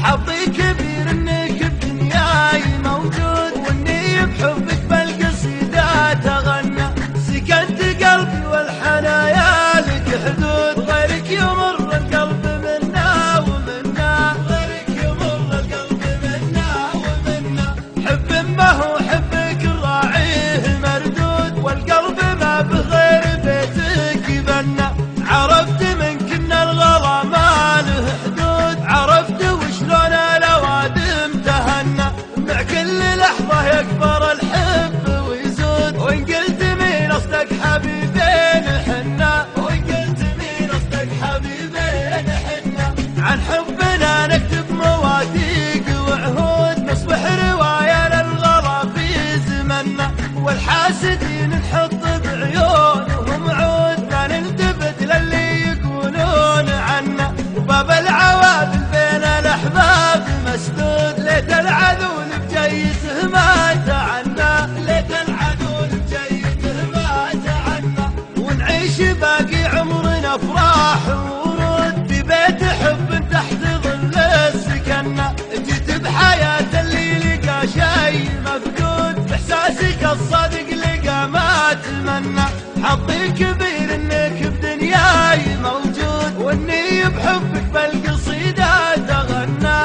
حظي كبير انك بدنياي موجود، واني بحبك بالقصيدة اتغنى. سكنت قلبي والحنايا لك حدود، غيرك يمر القلب منا ومنا، غيرك يمر القلب منا ومنا. حب ما هو حبك راعيه مردود، والقلب ما بغير بيتك يبنى. عرفت منك ان الغلا ما له حدود، عرفت وشلون الاوادم تهنى. مع كل لحظة يكبر الحب ويزود، وان قلت مين اصدق حبيبين حنا، وان قلت مين اصدق حبيبين حنا. عن حبنا نكتب مواثيق وعهود، نصبح رواية للغلا في زمنا. والحاسدين نحط بعيونهم عود، ما نلتفت للي يقولون عنا. وباب العوادل بين الاحباب مسدود، ليت العذول بجيته ما تعنى، ليت العذول بجيته ما تعنى. ونعيش باقي عمرنا افراح وورود، في بيت حب تحت ظل السكنة. جيت بحياة اللي لقى شيء مفقود، باحساسك الصادق لقى ما تمنى. حظي كبير انك بدنياي موجود، واني بحبك بالقصيدة اتغنى.